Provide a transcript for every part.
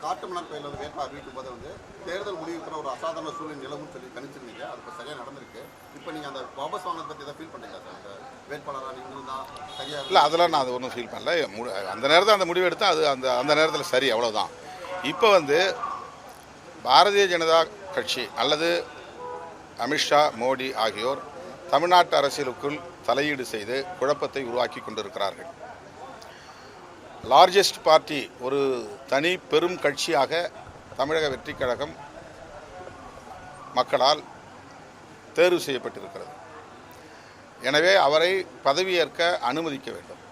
காட்டுமன்னார் கோயிலில் வந்து வேட்பு அறிவிக்கும் போது வந்து தேர்தல் முடிவுக்கிற ஒரு அசாதாரண சூழ்நிலை நிலவும் சொல்லி கணிச்சிருந்தீங்க. அது இப்போ சரியாக நடந்திருக்கு. இப்போ நீங்கள் அந்த வாபஸ் வாங்கினதை பற்றி எதாவது ஃபீல் பண்ணுறீங்களா சார்? அந்த வேட்பாளராக நீங்கள் இருந்தால் சரியாக இல்லை, அதெல்லாம் நான் அது ஒன்றும் ஃபீல் பண்ணல. அந்த நேரத்தில் அந்த முடிவு எடுத்தால் அது அந்த நேரத்தில் சரி, அவ்வளோதான். இப்போ வந்து பாரதிய ஜனதா கட்சி அல்லது அமித்ஷா, மோடி ஆகியோர் தமிழ்நாட்டு அரசியலுக்குள் தலையீடு செய்து குழப்பத்தை உருவாக்கி கொண்டிருக்கிறார்கள். லார்ஜஸ்ட் பார்ட்டி, ஒரு தனி பெரும் கட்சியாக தமிழக வெற்றி கழகம் மக்களால் தேர்வு செய்யப்பட்டிருக்கிறது. எனவே அவரை பதவியேற்க அனுமதிக்க வேண்டும்.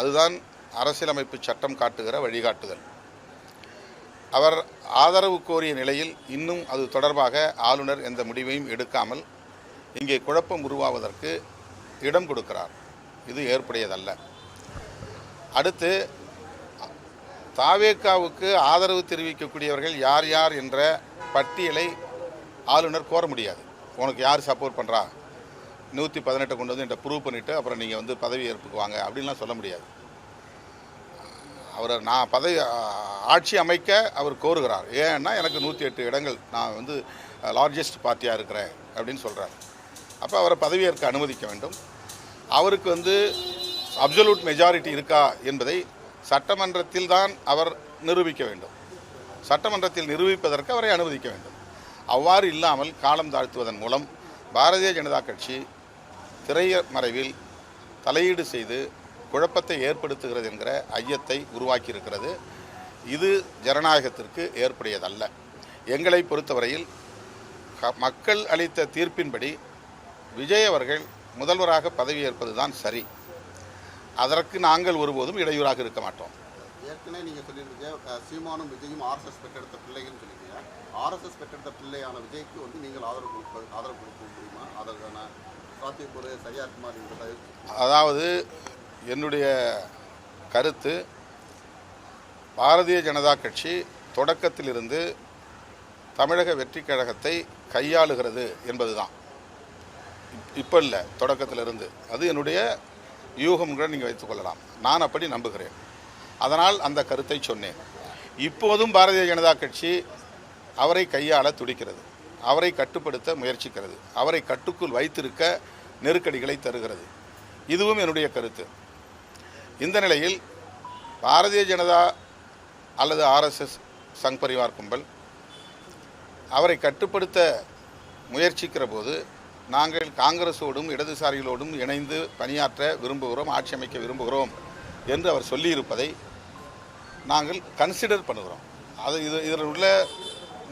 அதுதான் அரசியலமைப்பு சட்டம் காட்டுகிற வழிகாட்டுதல். அவர் ஆதரவு கோரிய நிலையில் இன்னும் அது தொடர்பாக ஆளுநர் எந்த முடிவையும் எடுக்காமல் இங்கே குழப்பம் உருவாவதற்கு இடம் கொடுக்கிறார். இது ஏற்புடையதல்ல. அடுத்து, தாவேகாவுக்கு ஆதரவு தெரிவிக்கக்கூடியவர்கள் யார் யார் என்ற பட்டியலை ஆளுநர் கோர முடியாது. உனக்கு யார் சப்போர்ட் பண்ணுறா, 118 கொண்டு வந்து என்கிட்ட ப்ரூவ் பண்ணிவிட்டு அப்புறம் நீங்கள் வந்து பதவியேற்புக்கு வாங்க அப்படின்லாம் சொல்ல முடியாது. அவரை நான் ஆட்சி அமைக்க அவர் கோருகிறார். ஏன்னா எனக்கு 108 இடங்கள், நான் வந்து லார்ஜஸ்ட் பார்ட்டியாக இருக்கிறேன் அப்படின்னு சொல்கிறார். அப்போ அவரை பதவியேற்க அனுமதிக்க வேண்டும். அவருக்கு வந்து அப்சல்யூட் மெஜாரிட்டி இருக்கா என்பதை சட்டமன்றத்தில் தான் அவர் நிரூபிக்க வேண்டும். சட்டமன்றத்தில் நிரூபிப்பதற்கு அவரை அனுமதிக்க வேண்டும். அவ்வாறு இல்லாமல் காலம் தாழ்த்துவதன் மூலம் பாரதிய ஜனதா கட்சி திரைமறைவில் தலையீடு செய்து குழப்பத்தை ஏற்படுத்துகிறது என்கிற ஐயத்தை உருவாக்கியிருக்கிறது. இது ஜனநாயகத்திற்கு ஏற்புடையதல்ல. எங்களை பொறுத்தவரையில் மக்கள் அளித்த தீர்ப்பின்படி விஜய் அவர்கள் முதல்வராக பதவியேற்பது தான் சரி. அதற்கு நாங்கள் ஒருபோதும் இடையூறாக இருக்க மாட்டோம். ஏற்கனவே நீங்கள் சொல்லியிருக்கீங்க, சீமானும் விஜயும் ஆர்எஸ்எஸ் பெற்றெடுத்த பிள்ளைகள்னு சொல்லியிருக்கீங்க. ஆர்எஸ்எஸ் பெற்றெடுத்த பிள்ளையான விஜய்க்கு வந்து நீங்கள் ஆதரவு கொடுக்க முடியுமா? அதற்கான சாத்தியக்கூறு சரியாக இருக்குமா என்பதை, அதாவது என்னுடைய கருத்து, பாரதிய ஜனதா கட்சி தொடக்கத்திலிருந்து தமிழக வெற்றி கழகத்தை கையாளுகிறது என்பதுதான். இப்போ இல்லை, தொடக்கத்திலிருந்து. அது என்னுடைய யூகம் கூட நீங்கள் வைத்துக்கொள்ளலாம். நான் அப்படி நம்புகிறேன். அதனால் அந்த கருத்தை சொன்னேன். இப்போதும் பாரதிய ஜனதா கட்சி அவரை கையாள துடிக்கிறது, அவரை கட்டுப்படுத்த முயற்சிக்கிறது, அவரை கட்டுக்குள் வைத்திருக்க நெருக்கடிகளை தருகிறது. இதுவும் என்னுடைய கருத்து. இந்த நிலையில் பாரதிய ஜனதா அல்லது ஆர்எஸ்எஸ் சங் பரிவார் கும்பல் அவரை கட்டுப்படுத்த முயற்சிக்கிற போது நாங்கள் காங்கிரஸோடும் இடதுசாரிகளோடும் இணைந்து பணியாற்ற விரும்புகிறோம், ஆட்சி அமைக்க விரும்புகிறோம் என்று அவர் சொல்லியிருப்பதை நாங்கள் கன்சிடர் பண்ணுகிறோம். அது இதில் உள்ள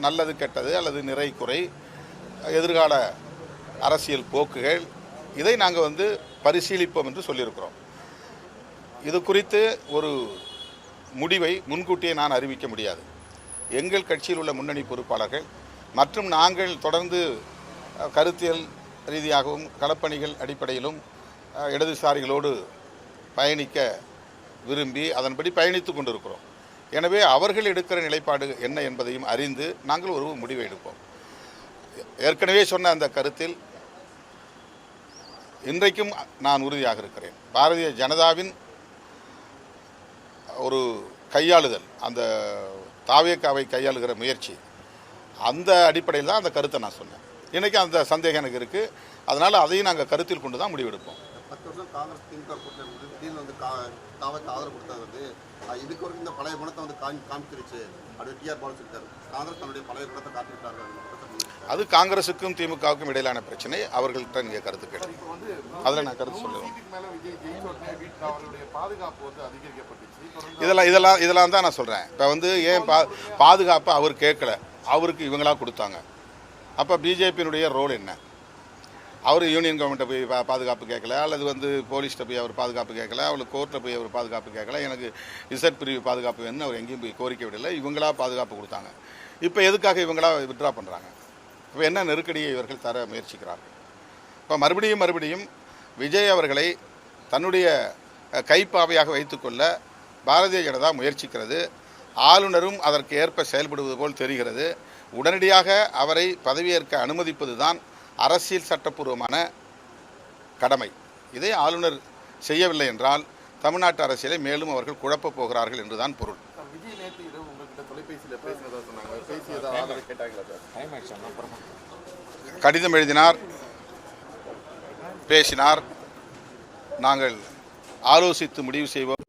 நல்லது கெட்டது அல்லது நிறை குறை, எதிர்கால அரசியல் போக்குகள், இதை நாங்கள் வந்து பரிசீலிப்போம் என்று சொல்லியிருக்கிறோம். இது குறித்து ஒரு முடிவை முன்கூட்டியே நான் அறிவிக்க முடியாது. எங்கள் கட்சியில் உள்ள முன்னணி பொறுப்பாளர்கள் மற்றும் நாங்கள் தொடர்ந்து கருத்தியல் ரீதியாகவும் களப்பணிகள் அடிப்படையிலும் இடதுசாரிகளோடு பயணிக்க விரும்பி அதன்படி பயணித்து கொண்டிருக்கிறோம். எனவே அவர்கள் எடுக்கிற நிலைப்பாடு என்ன என்பதையும் அறிந்து நாங்கள் ஒரு முடிவை எடுப்போம். ஏற்கனவே சொன்ன அந்த கருத்தில் இன்றைக்கும் நான் உறுதியாக இருக்கிறேன். பாரதிய ஜனதாவின் ஒரு கையாளுதல், அந்த தாவேகாவை கையாளுகிற முயற்சி, அந்த அடிப்படையில் தான் அந்த கருத்தை நான் சொன்னேன். இன்றைக்கி அந்த சந்தேகம் எனக்கு இருக்குது. அதனால் அதையும் நாங்கள் கருத்தில் கொண்டு தான் முடிவெடுப்போம். 10 வருஷம் காங்கிரஸ் திமுக கூட்டணி வந்து திடீர்னு வந்து தாவேக்கு ஆதரவு கொடுத்தது வந்து இதுக்கு வரைக்கும் இந்த பழைய குணத்தை வந்து காமிச்சிருச்சு அப்படின்னு டிஆர் பாலு சொல்லிட்டாரு. காங்கிரஸ் தன்னுடைய பழைய குணத்தை காட்டிவிட்டார்கள். அது காங்கிரஸுக்கும் திமுகவுக்கும் இடையிலான பிரச்சனை. அவர்கள்ட்ட நீங்கள் கருத்து கேட்டு அதில் நான் கருத்து சொல்லுவேன். இதெல்லாம் தான் நான் சொல்கிறேன். இப்போ வந்து ஏன் பாதுகாப்பு அவர் கேட்கல, அவருக்கு இவங்களா கொடுத்தாங்க. அப்போ பிஜேபியினுடைய ரோல் என்ன? அவர் யூனியன் கவர்மெண்ட்டை போய் பாதுகாப்பு கேட்கல, அல்லது வந்து போலீஸ்கிட்ட போய் அவர் பாதுகாப்பு கேட்கல, அவளுக்கு கோர்ட்டில் போய் அவர் பாதுகாப்பு கேட்கல, எனக்கு இசட் பிரிவு பாதுகாப்பு வேணும்னு அவர் எங்கேயும் போய் கோரிக்கை விடலை. இவங்களா பாதுகாப்பு கொடுத்தாங்க. இப்போ எதுக்காக இவங்களா வித்ட்ரா பண்ணுறாங்க? இப்போ என்ன நெருக்கடியை இவர்கள் தர முயற்சிக்கிறார்கள்? இப்போ மறுபடியும் விஜய் அவர்களை தன்னுடைய கைப்பாவையாக வைத்துக்கொள்ள பாரதிய ஜனதா முயற்சிக்கிறது. ஆளுநரும் அதற்கு ஏற்ப செயல்படுவது போல் தெரிகிறது. உடனடியாக அவரை பதவியேற்க அனுமதிப்பது தான் அரசியல் சட்டப்பூர்வமான கடமை. இதை ஆளுநர் செய்யவில்லை என்றால் தமிழ்நாட்டு அரசியலை மேலும் அவர்கள் குழப்பப் போகிறார்கள் என்றுதான் பொருள். விஜய் நேற்று இரவு உங்கள்கிட்ட தொலைபேசி தொலைபேசியில் பேசினதா சொன்னாங்க. பேசியதா ஆதரவு கேட்டாங்களா சார்? கடிதம் எழுதினார், பேசினார். நாங்கள் ஆலோசித்து முடிவு செய்வோம்.